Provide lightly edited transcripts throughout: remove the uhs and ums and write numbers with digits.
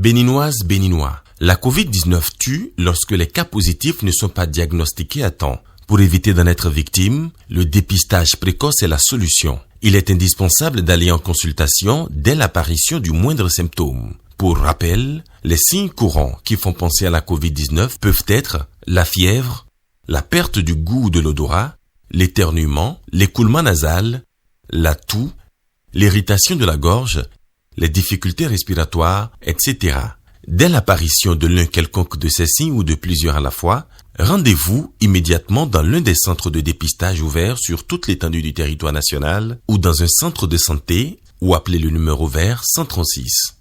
Béninoises, Béninois, la Covid-19 tue lorsque les cas positifs ne sont pas diagnostiqués à temps. Pour éviter d'en être victime, le dépistage précoce est la solution. Il est indispensable d'aller en consultation dès l'apparition du moindre symptôme. Pour rappel, les signes courants qui font penser à la Covid-19 peuvent être la fièvre, la perte du goût ou de l'odorat, l'éternuement, l'écoulement nasal, la toux, l'irritation de la gorge, les difficultés respiratoires, etc. Dès l'apparition de l'un quelconque de ces signes ou de plusieurs à la fois, rendez-vous immédiatement dans l'un des centres de dépistage ouverts sur toute l'étendue du territoire national ou dans un centre de santé ou appelez le numéro vert 136.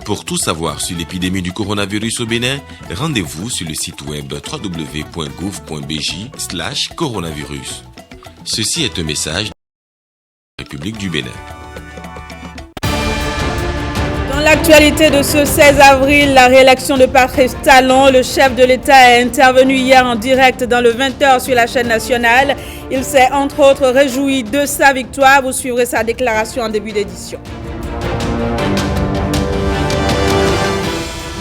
Pour tout savoir sur l'épidémie du coronavirus au Bénin, rendez-vous sur le site web www.gouv.bj/coronavirus. Ceci est un message de la République du Bénin. Dans l'actualité de ce 16 avril, la réélection de Patrice Talon, le chef de l'État, est intervenu hier en direct dans le 20h sur la chaîne nationale. Il s'est entre autres réjoui de sa victoire. Vous suivrez sa déclaration en début d'édition.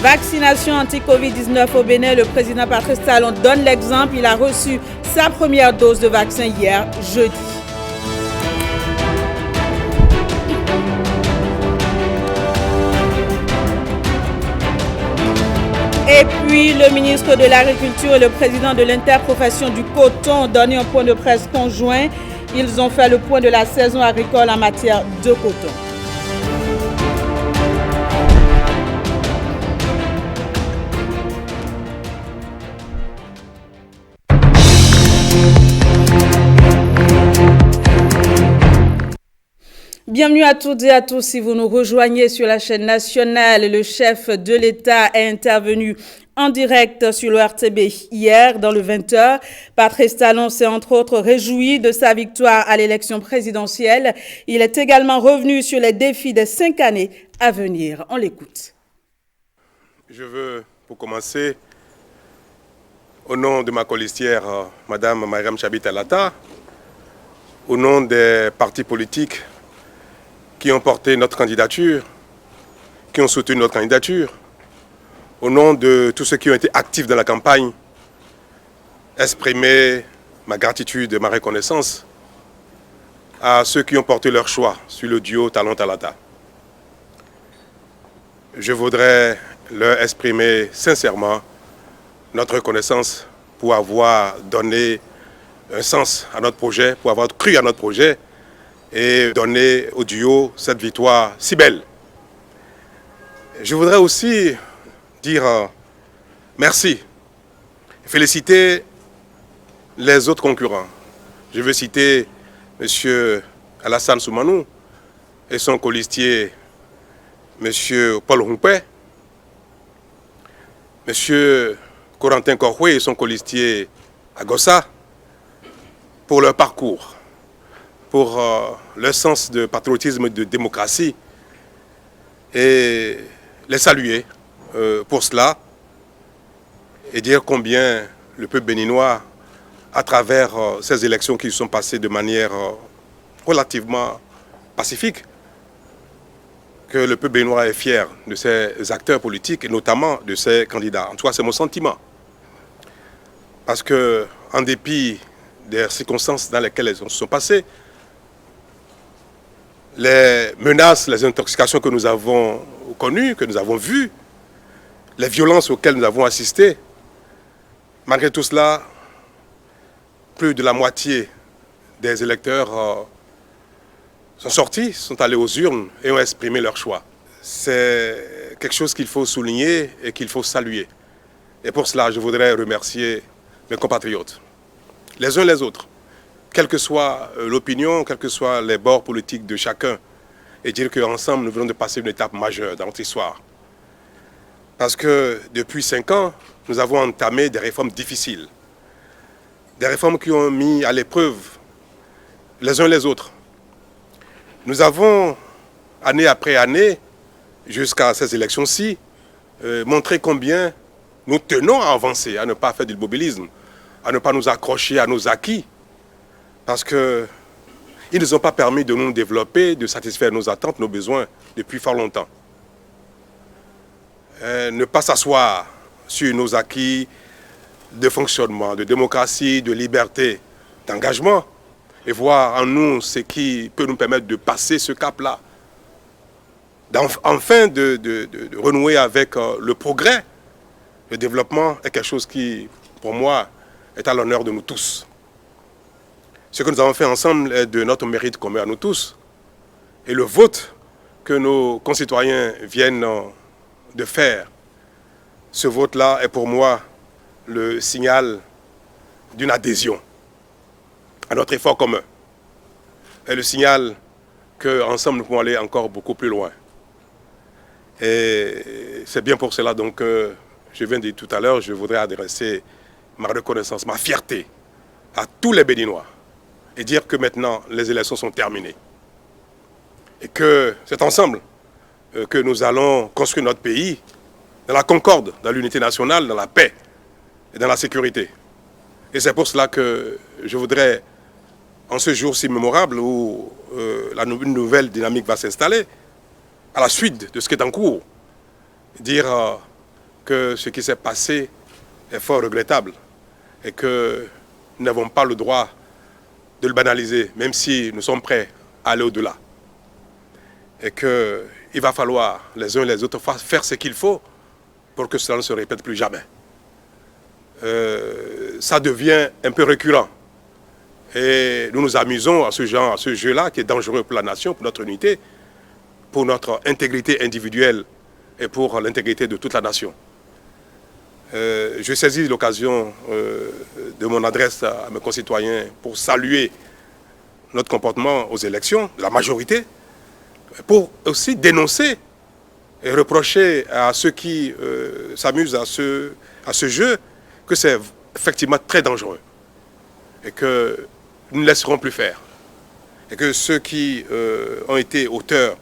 Vaccination anti-Covid-19 au Bénin, le président Patrice Talon donne l'exemple. Il a reçu sa première dose de vaccin hier, jeudi. Et puis, le ministre de l'Agriculture et le président de l'interprofession du coton ont donné un point de presse conjoint. Ils ont fait le point de la saison agricole en matière de coton. Bienvenue à toutes et à tous. Si vous nous rejoignez sur la chaîne nationale, le chef de l'État est intervenu en direct sur le RTB hier dans le 20h. Patrice Talon s'est entre autres réjoui de sa victoire à l'élection présidentielle. Il est également revenu sur les défis des 5 années à venir. On l'écoute. Je veux, pour commencer, au nom de ma colistière, Madame Mariam Chabit Alata, au nom des partis politiques qui ont porté notre candidature, qui ont soutenu notre candidature, au nom de tous ceux qui ont été actifs dans la campagne, exprimer ma gratitude et ma reconnaissance à ceux qui ont porté leur choix sur le duo Talon-Talata. Je voudrais leur exprimer sincèrement notre reconnaissance pour avoir donné un sens à notre projet, pour avoir cru à notre projet et donner au duo cette victoire si belle. Je voudrais aussi dire merci, féliciter les autres concurrents. Je veux citer M. Alassane Soumanou et son colistier M. Paul Humpé, M. Corentin Korhoué et son colistier Agossa pour leur parcours, pour leur sens de patriotisme et de démocratie, et les saluer pour cela et dire combien le peuple béninois, à travers ces élections qui sont passées de manière relativement pacifique, que le peuple béninois est fier de ses acteurs politiques et notamment de ses candidats. En tout cas, c'est mon sentiment. Parce que, en dépit des circonstances dans lesquelles elles se sont passées, les menaces, les intoxications que nous avons connues, que nous avons vues, les violences auxquelles nous avons assisté, malgré tout cela, plus de la moitié des électeurs sont sortis, sont allés aux urnes et ont exprimé leur choix. C'est quelque chose qu'il faut souligner et qu'il faut saluer. Et pour cela, je voudrais remercier mes compatriotes, les uns les autres, quelle que soit l'opinion, quels que soient les bords politiques de chacun, et dire qu'ensemble, nous venons de passer une étape majeure dans notre histoire. Parce que depuis 5 ans, nous avons entamé des réformes difficiles. Des réformes qui ont mis à l'épreuve les uns les autres. Nous avons, année après année, jusqu'à ces élections-ci, montré combien nous tenons à avancer, à ne pas faire du immobilisme, à ne pas nous accrocher à nos acquis, parce qu'ils ne nous ont pas permis de nous développer, de satisfaire nos attentes, nos besoins depuis fort longtemps. ne pas s'asseoir sur nos acquis de fonctionnement, de démocratie, de liberté, d'engagement, et voir en nous ce qui peut nous permettre de passer ce cap-là. Enfin de renouer avec le progrès. Le développement est quelque chose qui, pour moi, est à l'honneur de nous tous. Ce que nous avons fait ensemble est de notre mérite commun à nous tous. Et le vote que nos concitoyens viennent de faire, ce vote-là est pour moi le signal d'une adhésion à notre effort commun. Et le signal qu'ensemble nous pouvons aller encore beaucoup plus loin. Et c'est bien pour cela donc je viens de dire tout à l'heure, je voudrais adresser ma reconnaissance, ma fierté à tous les Béninois et dire que maintenant les élections sont terminées. Et que c'est ensemble que nous allons construire notre pays dans la concorde, dans l'unité nationale, dans la paix et dans la sécurité. Et c'est pour cela que je voudrais, en ce jour si mémorable où une nouvelle dynamique va s'installer, à la suite de ce qui est en cours, dire que ce qui s'est passé est fort regrettable et que nous n'avons pas le droit de le banaliser, même si nous sommes prêts à aller au-delà. Et qu'il va falloir les uns et les autres faire ce qu'il faut pour que cela ne se répète plus jamais. Ça devient un peu récurrent. Et nous nous amusons à ce jeu-là qui est dangereux pour la nation, pour notre unité, pour notre intégrité individuelle et pour l'intégrité de toute la nation. Je saisis l'occasion de mon adresse à mes concitoyens pour saluer notre comportement aux élections, de la majorité, pour aussi dénoncer et reprocher à ceux qui s'amusent à ce jeu que c'est effectivement très dangereux et que nous ne laisserons plus faire. Et que ceux qui ont été auteurs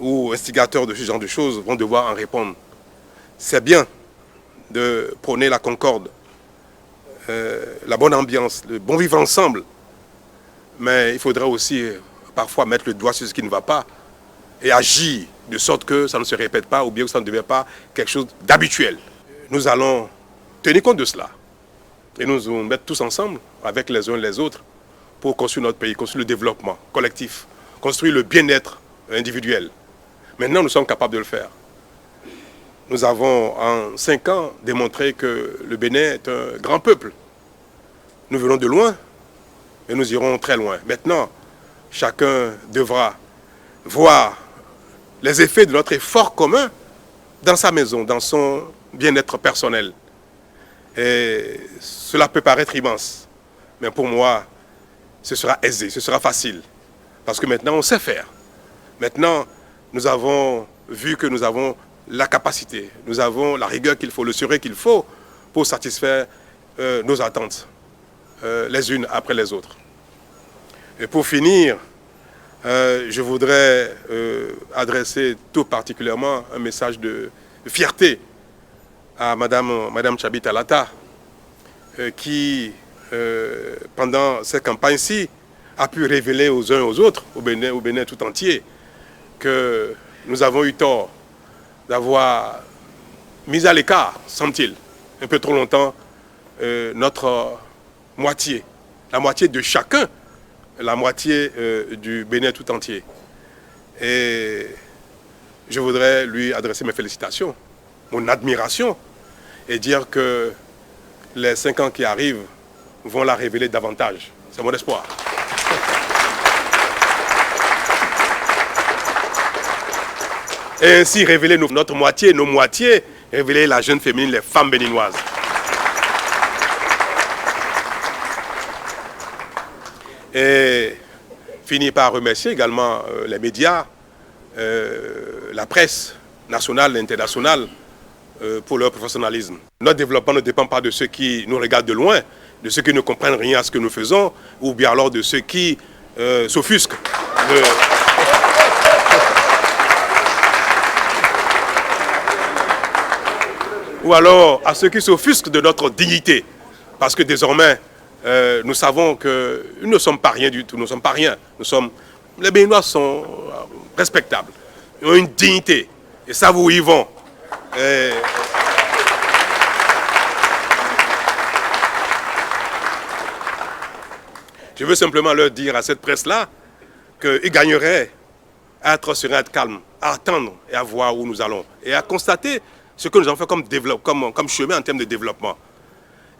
ou instigateurs de ce genre de choses vont devoir en répondre. C'est bien de prôner la concorde, la bonne ambiance, le bon vivre ensemble, mais il faudra aussi parfois mettre le doigt sur ce qui ne va pas et agir de sorte que ça ne se répète pas ou bien que ça ne devient pas quelque chose d'habituel. Nous allons tenir compte de cela et nous mettre tous ensemble avec les uns et les autres pour construire notre pays, construire le développement collectif, construire le bien-être individuel. Maintenant, nous sommes capables de le faire. Nous avons, en 5 ans, démontré que le Bénin est un grand peuple. Nous venons de loin et nous irons très loin. Maintenant, chacun devra voir les effets de notre effort commun dans sa maison, dans son bien-être personnel. Et cela peut paraître immense, mais pour moi, ce sera aisé, ce sera facile. Parce que maintenant, on sait faire. Maintenant, nous avons vu que nous avons la capacité, nous avons la rigueur qu'il faut, le sérieux qu'il faut pour satisfaire nos attentes, les unes après les autres. Et pour finir, je voudrais adresser tout particulièrement un message de fierté à Madame Tchabi Talata, qui, pendant cette campagne-ci, a pu révéler aux uns et aux autres, au Bénin tout entier, que nous avons eu tort d'avoir mis à l'écart, semble-t-il, un peu trop longtemps, notre moitié, la moitié de chacun, la moitié du Bénin tout entier. Et je voudrais lui adresser mes félicitations, mon admiration, et dire que les 5 ans qui arrivent vont la révéler davantage. C'est mon espoir. Et ainsi révéler notre moitié, nos moitiés, révéler la jeune féminine, les femmes béninoises. Et finir par remercier également les médias, la presse nationale et internationale pour leur professionnalisme. Notre développement ne dépend pas de ceux qui nous regardent de loin, de ceux qui ne comprennent rien à ce que nous faisons, ou bien alors de ceux qui s'offusquent ou alors à ceux qui s'offusquent de notre dignité. Parce que désormais, nous savons que nous ne sommes pas rien du tout, nous ne sommes pas rien. Les Béninois sont respectables, ils ont une dignité. Et ça, vous y vont. Je veux simplement leur dire à cette presse-là qu'ils gagneraient à être sereins, à être calmes, à attendre et à voir où nous allons. Et à constater ce que nous avons fait comme chemin en termes de développement.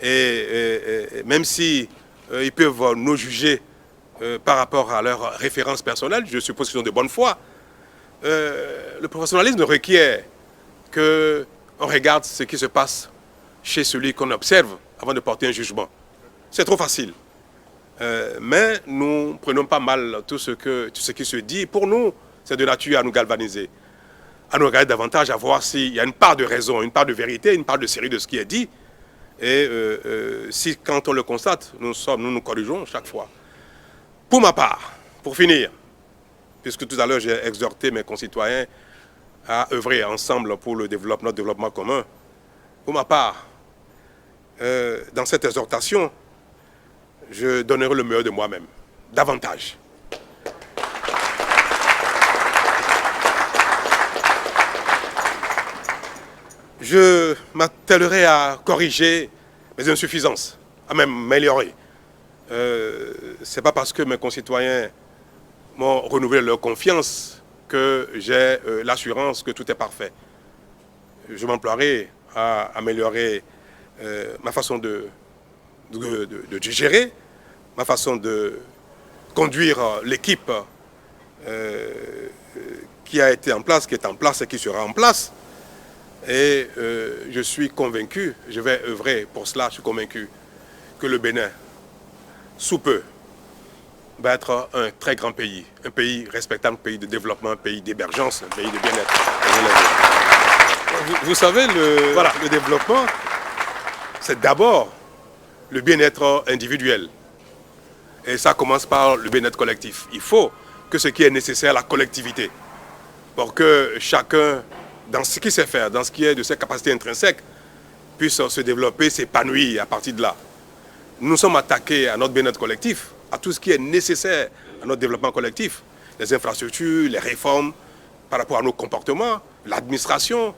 Et même si ils peuvent nous juger par rapport à leurs références personnelles, je suppose qu'ils ont de bonne foi, le professionnalisme requiert qu'on regarde ce qui se passe chez celui qu'on observe avant de porter un jugement. C'est trop facile. Mais nous prenons pas mal tout ce qui se dit. Pour nous, c'est de nature à nous galvaniser, à nous regarder davantage, à voir s'il y a une part de raison, une part de vérité, une part de série de ce qui est dit. Et si, quand on le constate, nous corrigeons chaque fois. Pour ma part, pour finir, puisque tout à l'heure j'ai exhorté mes concitoyens à œuvrer ensemble pour le développement commun, pour ma part, dans cette exhortation, je donnerai le meilleur de moi-même, davantage. Je m'attellerai à corriger mes insuffisances, à même m'améliorer. Ce n'est pas parce que mes concitoyens m'ont renouvelé leur confiance que j'ai l'assurance que tout est parfait. Je m'emploierai à améliorer ma façon de gérer, ma façon de conduire l'équipe qui a été en place, qui est en place et qui sera en place. Et je suis convaincu, je vais œuvrer pour cela, je suis convaincu que le Bénin, sous peu, va être un très grand pays, un pays respectable, un pays de développement, un pays d'émergence, un pays de bien-être. Vous savez, le développement, c'est d'abord le bien-être individuel. Et ça commence par le bien-être collectif. Il faut que ce qui est nécessaire à la collectivité, pour que chacun, dans ce qu'il sait faire, dans ce qui est de ses capacités intrinsèques, puisse se développer, s'épanouir à partir de là. Nous sommes attaqués à notre bien-être collectif, à tout ce qui est nécessaire à notre développement collectif. Les infrastructures, les réformes par rapport à nos comportements, l'administration,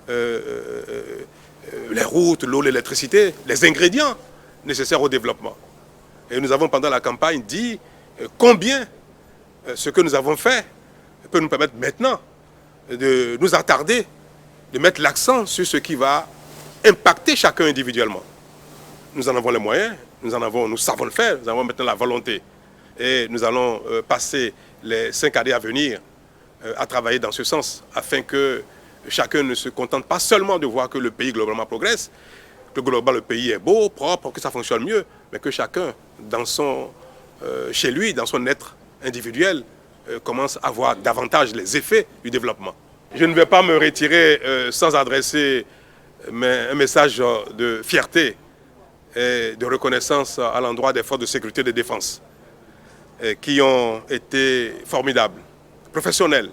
les routes, l'eau, l'électricité, les ingrédients nécessaires au développement. Et nous avons pendant la campagne dit combien ce que nous avons fait peut nous permettre maintenant de nous attarder, de mettre l'accent sur ce qui va impacter chacun individuellement. Nous en avons les moyens, nous savons le faire, nous avons maintenant la volonté. Et nous allons passer les 5 années à venir à travailler dans ce sens, afin que chacun ne se contente pas seulement de voir que le pays globalement progresse, que globalement le pays est beau, propre, que ça fonctionne mieux, mais que chacun, chez lui, dans son être individuel, commence à voir davantage les effets du développement. Je ne vais pas me retirer sans adresser un message de fierté et de reconnaissance à l'endroit des forces de sécurité et de défense qui ont été formidables, professionnels.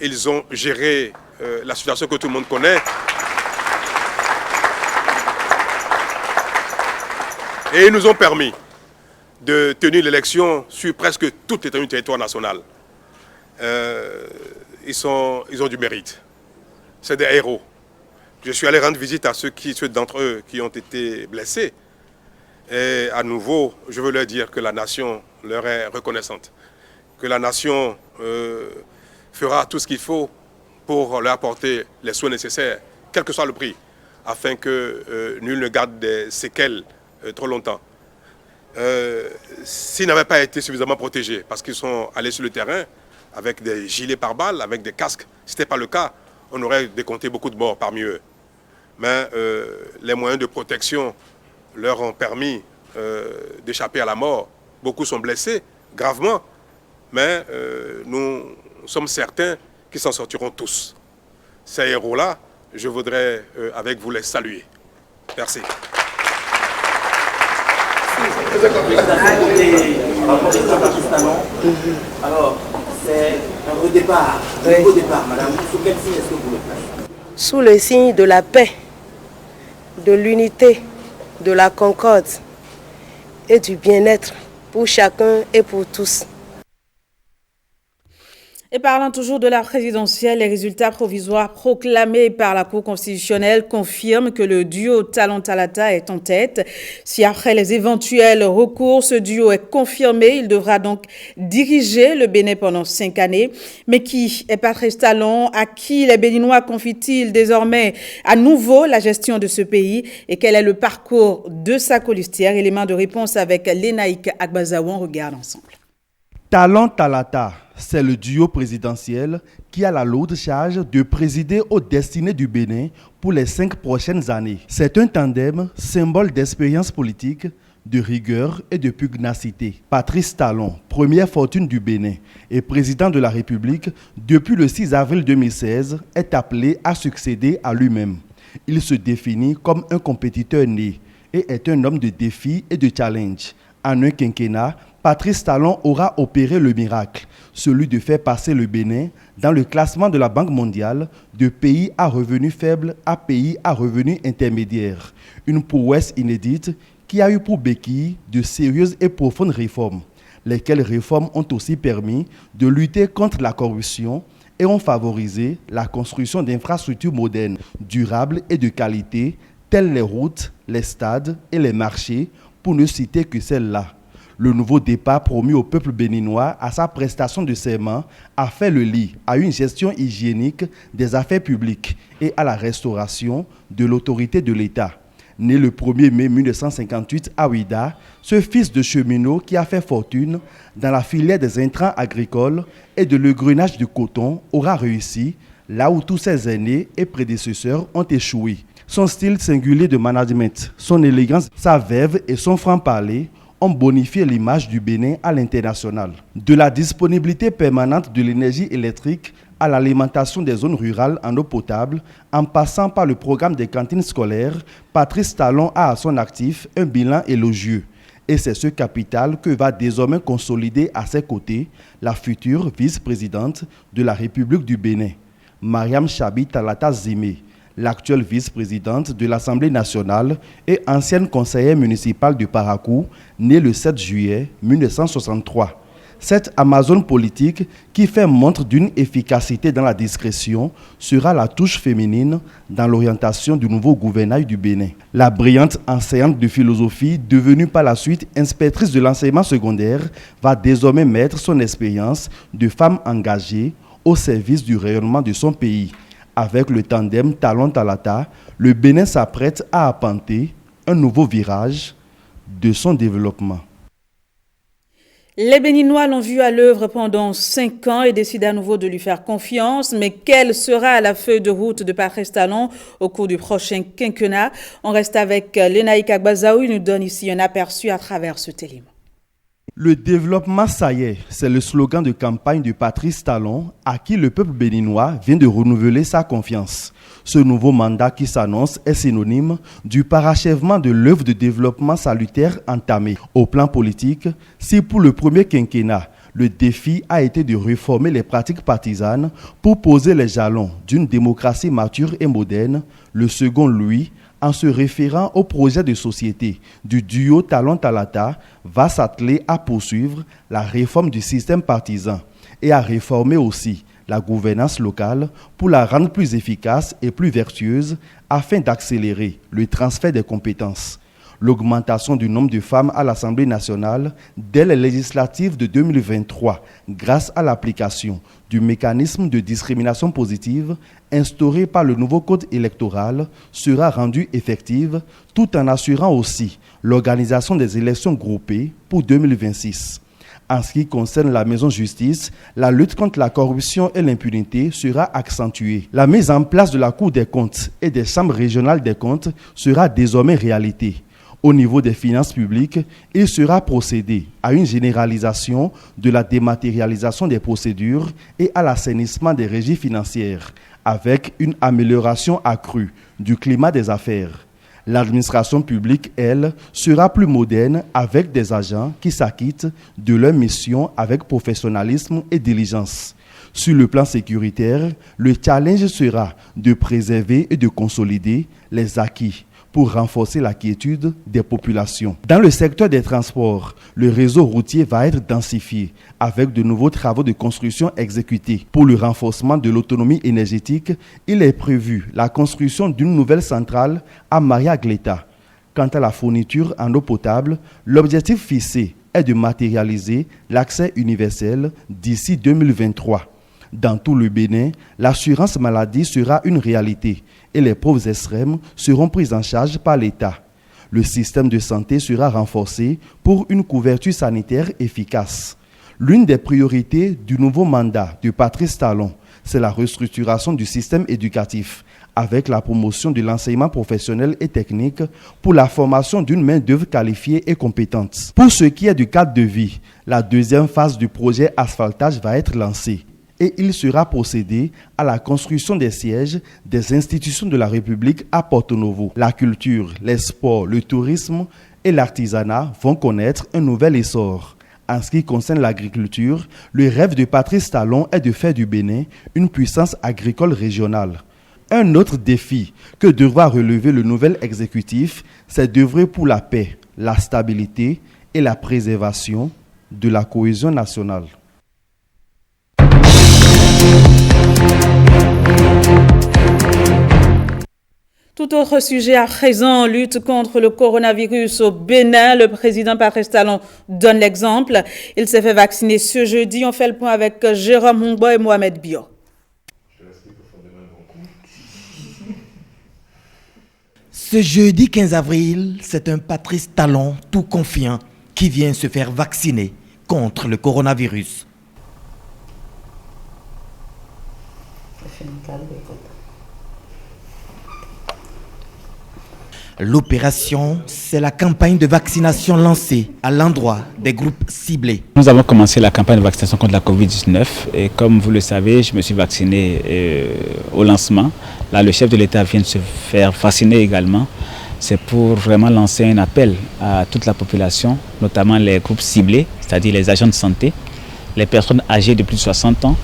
Ils ont géré la situation que tout le monde connaît. Et ils nous ont permis de tenir l'élection sur presque toute l'étendue du territoire national. Ils ont du mérite. C'est des héros. Je suis allé rendre visite à ceux d'entre eux qui ont été blessés. Et à nouveau, je veux leur dire que la nation leur est reconnaissante. Que la nation fera tout ce qu'il faut pour leur apporter les soins nécessaires, quel que soit le prix, afin que nul ne garde des séquelles trop longtemps. S'ils n'avaient pas été suffisamment protégés, parce qu'ils sont allés sur le terrain avec des gilets pare-balles, avec des casques, si ce n'était pas le cas, on aurait décompté beaucoup de morts parmi eux. Mais les moyens de protection leur ont permis d'échapper à la mort. Beaucoup sont blessés, gravement, mais nous sommes certains qu'ils s'en sortiront tous. Ces héros-là, je voudrais avec vous les saluer. Merci. Alors, c'est un redépart, un nouveau départ, madame. Sous quel signe est-ce que vous le faites? Sous le signe de la paix, de l'unité, de la concorde et du bien-être pour chacun et pour tous. Et parlant toujours de la présidentielle, les résultats provisoires proclamés par la Cour constitutionnelle confirment que le duo Talon-Talata est en tête. Si après les éventuels recours, ce duo est confirmé, il devra donc diriger le Bénin pendant 5 années. Mais qui est Patrice Talon? À qui les Béninois confient-ils désormais à nouveau la gestion de ce pays? Et quel est le parcours de sa colistière? Élément de réponse avec Lénaïque Agbazaou. On regarde ensemble. Talon-Talata, c'est le duo présidentiel qui a la lourde charge de présider aux destinées du Bénin pour les 5 prochaines années. C'est un tandem symbole d'expérience politique, de rigueur et de pugnacité. Patrice Talon, première fortune du Bénin et président de la République depuis le 6 avril 2016, est appelé à succéder à lui-même. Il se définit comme un compétiteur né et est un homme de défis et de challenge. En un quinquennat, Patrice Talon aura opéré le miracle, celui de faire passer le Bénin dans le classement de la Banque mondiale de pays à revenus faibles à pays à revenus intermédiaires. Une prouesse inédite qui a eu pour béquille de sérieuses et profondes réformes, lesquelles réformes ont aussi permis de lutter contre la corruption et ont favorisé la construction d'infrastructures modernes, durables et de qualité, telles les routes, les stades et les marchés, pour ne citer que celles-là. Le nouveau départ promis au peuple béninois à sa prestation de serment a fait le lit à une gestion hygiénique des affaires publiques et à la restauration de l'autorité de l'État. Né le 1er mai 1958 à Ouida, ce fils de cheminot qui a fait fortune dans la filière des intrants agricoles et de l'engrenage du coton aura réussi là où tous ses aînés et prédécesseurs ont échoué. Son style singulier de management, son élégance, sa verve et son franc-parler ont bonifié l'image du Bénin à l'international. De la disponibilité permanente de l'énergie électrique à l'alimentation des zones rurales en eau potable, en passant par le programme des cantines scolaires, Patrice Talon a à son actif un bilan élogieux. Et c'est ce capital que va désormais consolider à ses côtés la future vice-présidente de la République du Bénin, Mariam Chabi Talata Zimé, l'actuelle vice-présidente de l'Assemblée nationale et ancienne conseillère municipale de Parakou, née le 7 juillet 1963. Cette Amazone politique, qui fait montre d'une efficacité dans la discrétion, sera la touche féminine dans l'orientation du nouveau gouvernail du Bénin. La brillante enseignante de philosophie, devenue par la suite inspectrice de l'enseignement secondaire, va désormais mettre son expérience de femme engagée au service du rayonnement de son pays. Avec le tandem Talon-Talata, le Bénin s'apprête à arpenter un nouveau virage de son développement. Les Béninois l'ont vu à l'œuvre pendant 5 ans et décident à nouveau de lui faire confiance. Mais quelle sera la feuille de route de Patrice Talon au cours du prochain quinquennat? On reste avec Lénaïque Agbazaou. Il nous donne ici un aperçu à travers ce télémo. Le développement, ça y est, c'est le slogan de campagne de Patrice Talon, à qui le peuple béninois vient de renouveler sa confiance. Ce nouveau mandat qui s'annonce est synonyme du parachèvement de l'œuvre de développement salutaire entamée. Au plan politique, si pour le premier quinquennat, le défi a été de réformer les pratiques partisanes pour poser les jalons d'une démocratie mature et moderne, le second, lui, en se référant au projet de société du duo Talon-Talata, va s'atteler à poursuivre la réforme du système partisan et à réformer aussi la gouvernance locale pour la rendre plus efficace et plus vertueuse afin d'accélérer le transfert des compétences. L'augmentation du nombre de femmes à l'Assemblée nationale dès les législatives de 2023 grâce à l'application du mécanisme de discrimination positive instauré par le nouveau code électoral sera rendue effective tout en assurant aussi l'organisation des élections groupées pour 2026. En ce qui concerne la maison justice, la lutte contre la corruption et l'impunité sera accentuée. La mise en place de la Cour des comptes et des chambres régionales des comptes sera désormais réalité. Au niveau des finances publiques, il sera procédé à une généralisation de la dématérialisation des procédures et à l'assainissement des régies financières, avec une amélioration accrue du climat des affaires. L'administration publique, elle, sera plus moderne avec des agents qui s'acquittent de leur mission avec professionnalisme et diligence. Sur le plan sécuritaire, le challenge sera de préserver et de consolider les acquis pour renforcer la quiétude des populations. Dans le secteur des transports, le réseau routier va être densifié avec de nouveaux travaux de construction exécutés. Pour le renforcement de l'autonomie énergétique, il est prévu la construction d'une nouvelle centrale à Maria Gleta. Quant à la fourniture en eau potable, l'objectif fixé est de matérialiser l'accès universel d'ici 2023. Dans tout le Bénin, l'assurance maladie sera une réalité et les pauvres extrêmes seront pris en charge par l'État. Le système de santé sera renforcé pour une couverture sanitaire efficace. L'une des priorités du nouveau mandat de Patrice Talon, c'est la restructuration du système éducatif avec la promotion de l'enseignement professionnel et technique pour la formation d'une main-d'œuvre qualifiée et compétente. Pour ce qui est du cadre de vie, la deuxième phase du projet asphaltage va être lancée et il sera procédé à la construction des sièges des institutions de la République à Porto Novo. La culture, les sports, le tourisme et l'artisanat vont connaître un nouvel essor. En ce qui concerne l'agriculture, le rêve de Patrice Talon est de faire du Bénin une puissance agricole régionale. Un autre défi que devra relever le nouvel exécutif, c'est d'œuvrer pour la paix, la stabilité et la préservation de la cohésion nationale. Tout autre sujet à présent, lutte contre le coronavirus au Bénin. Le président Patrice Talon donne l'exemple. Il s'est fait vacciner ce jeudi. On fait le point avec Jérôme Hongbo et Mohamed Bio. Ce jeudi 15 avril, c'est un Patrice Talon tout confiant qui vient se faire vacciner contre le coronavirus. L'opération, c'est la campagne de vaccination lancée à l'endroit des groupes ciblés. Nous avons commencé la campagne de vaccination contre la Covid-19 et comme vous le savez, je me suis vacciné au lancement. Là, le chef de l'État vient de se faire vacciner également. C'est pour vraiment lancer un appel à toute la population, notamment les groupes ciblés, c'est-à-dire les agents de santé, les personnes âgées de plus de 60 ans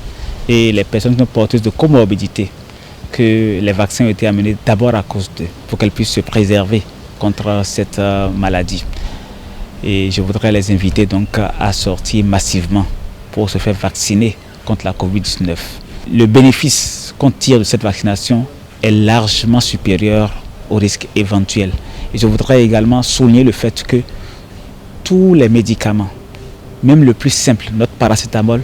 et les personnes porteuses de comorbidité, que les vaccins ont été amenés d'abord à cause d'eux, pour qu'elles puissent se préserver contre cette maladie. Et je voudrais les inviter donc à sortir massivement pour se faire vacciner contre la Covid-19. Le bénéfice qu'on tire de cette vaccination est largement supérieur au risque éventuel. Et je voudrais également souligner le fait que tous les médicaments, même le plus simple, notre paracétamol,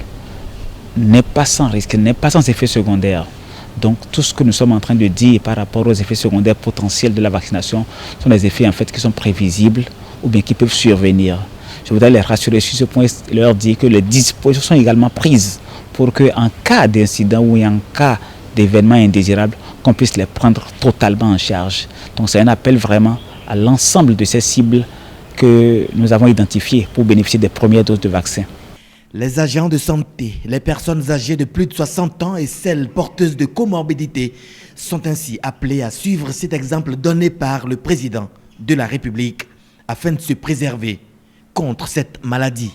n'est pas sans risque, n'est pas sans effet secondaire. Donc tout ce que nous sommes en train de dire par rapport aux effets secondaires potentiels de la vaccination sont des effets en fait qui sont prévisibles ou bien qui peuvent survenir. Je voudrais les rassurer sur ce point et leur dire que les dispositions sont également prises pour qu'en cas d'incident ou en cas d'événement indésirable, qu'on puisse les prendre totalement en charge. Donc c'est un appel vraiment à l'ensemble de ces cibles que nous avons identifiées pour bénéficier des premières doses de vaccin. Les agents de santé, les personnes âgées de plus de 60 ans et celles porteuses de comorbidité sont ainsi appelées à suivre cet exemple donné par le président de la République afin de se préserver contre cette maladie.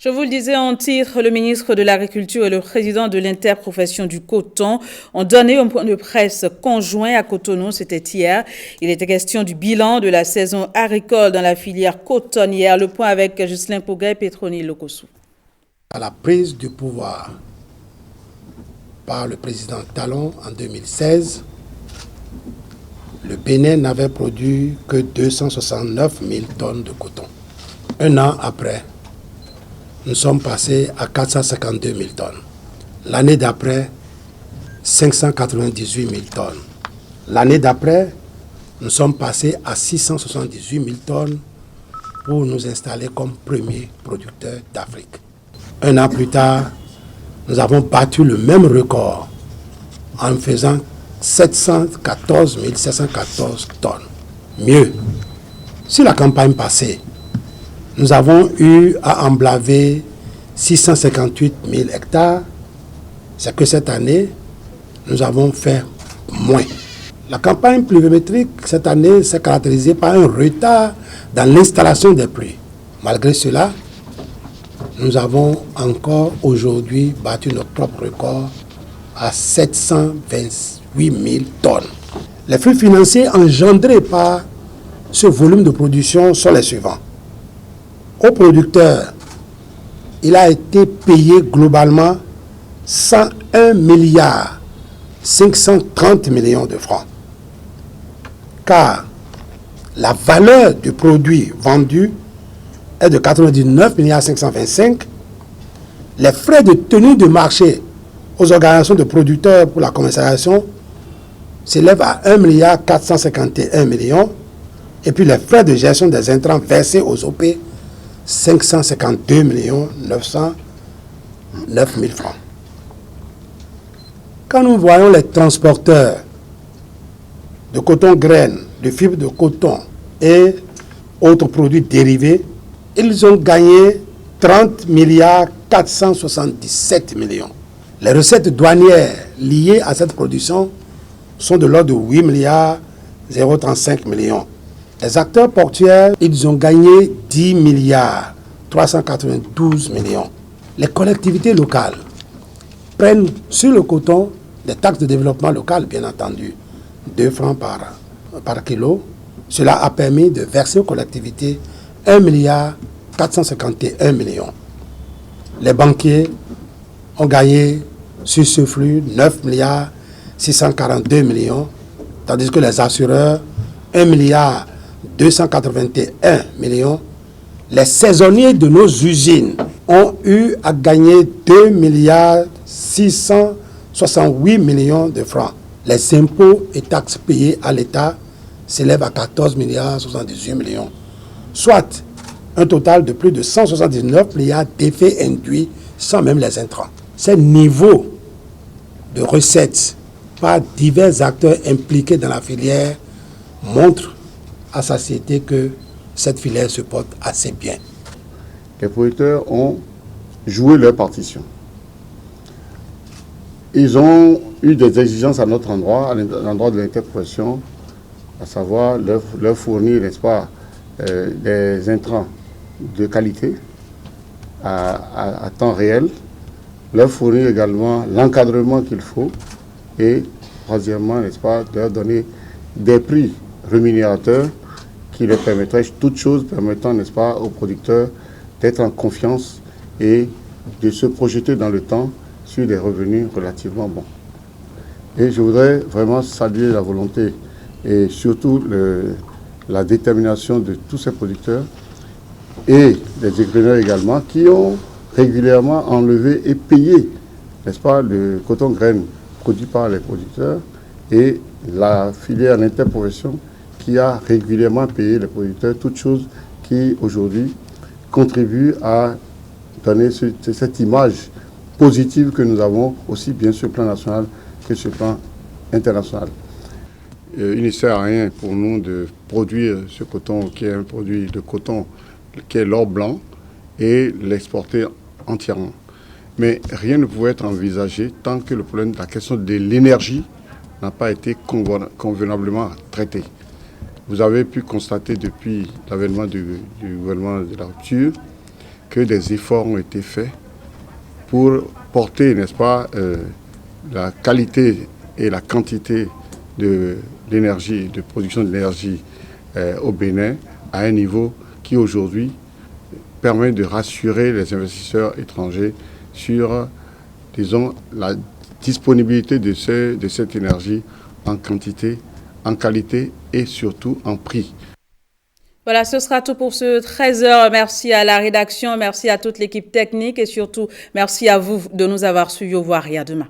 Je vous le disais en titre, le ministre de l'Agriculture et le président de l'interprofession du coton ont donné un point de presse conjoint à Cotonou, c'était hier. Il était question du bilan de la saison agricole dans la filière cotonnière. Le point avec Ghislain Pouga et Pétroni Lokossou. À la prise du pouvoir par le président Talon en 2016, le Bénin n'avait produit que 269 000 tonnes de coton. Un an après, nous sommes passés à 452 000 tonnes. L'année d'après, 598 000 tonnes. L'année d'après, nous sommes passés à 678 000 tonnes pour nous installer comme premier producteur d'Afrique. Un an plus tard, nous avons battu le même record en faisant 714 714 tonnes. Mieux, sur la campagne passée, nous avons eu à emblaver 658 000 hectares. C'est que cette année, nous avons fait moins. La campagne pluviométrique, cette année, s'est caractérisée par un retard dans l'installation des pluies. Malgré cela, nous avons encore aujourd'hui battu notre propre record à 728 000 tonnes. Les flux financiers engendrés par ce volume de production sont les suivants. Au producteur, il a été payé globalement 101 milliards 530 millions de francs. Car la valeur du produit vendu est de 99 milliards 525. Les frais de tenue de marché aux organisations de producteurs pour la commercialisation s'élèvent à 1 milliard 451 millions. Et puis les frais de gestion des intrants versés aux OP, 552 millions 909 000 francs. Quand nous voyons les transporteurs de coton graines, de fibres de coton et autres produits dérivés, ils ont gagné 30 milliards 477 millions. Les recettes douanières liées à cette production sont de l'ordre de 8 milliards 035 millions. Les acteurs portuaires, ils ont gagné 10 milliards 392 millions. Les collectivités locales prennent sur le coton des taxes de développement local, bien entendu, 2 francs par kilo. Cela a permis de verser aux collectivités 1 milliard 451 millions. Les banquiers ont gagné sur ce flux 9 milliards 642 millions, tandis que les assureurs 1 milliard 281 millions. Les saisonniers de nos usines ont eu à gagner 2 milliards 668 millions de francs. Les impôts et taxes payés à l'État s'élèvent à 14 milliards 78 millions, soit un total de plus de 179 milliards d'effets induits sans même les intrants. Ces niveaux de recettes par divers acteurs impliqués dans la filière montrent à satiété que cette filière se porte assez bien. Les producteurs ont joué leur partition. Ils ont eu des exigences à notre endroit, à l'endroit de l'interprofession, à savoir leur fournir, n'est-ce pas, des intrants de qualité à temps réel, leur fournir également l'encadrement qu'il faut et, troisièmement, n'est-ce pas, leur donner des prix rémunérateurs qui leur permettraient, toutes choses permettant, n'est-ce pas, aux producteurs d'être en confiance et de se projeter dans le temps sur des revenus relativement bons. Et je voudrais vraiment saluer la volonté et surtout la détermination de tous ces producteurs et des égrégeurs également qui ont régulièrement enlevé et payé, n'est-ce pas, le coton graine produit par les producteurs et la filière l'interprofession qui a régulièrement payé les producteurs, toutes choses qui aujourd'hui contribuent à donner cette image positive que nous avons aussi bien sur le plan national que sur le plan international. Il ne sert à rien pour nous de produire ce coton qui est un produit de coton qui est l'or blanc et l'exporter entièrement. Mais rien ne pouvait être envisagé tant que le problème de la question de l'énergie n'a pas été convenablement traité. Vous avez pu constater depuis l'avènement du gouvernement de la rupture que des efforts ont été faits pour porter, n'est-ce pas, la qualité et la quantité de l'énergie, de production d'énergie au Bénin à un niveau qui aujourd'hui permet de rassurer les investisseurs étrangers sur, disons, la disponibilité de cette énergie en quantité, en qualité et surtout en prix. Voilà, ce sera tout pour ce 13h. Merci à la rédaction, merci à toute l'équipe technique et surtout merci à vous de nous avoir suivis. Au revoir et à demain.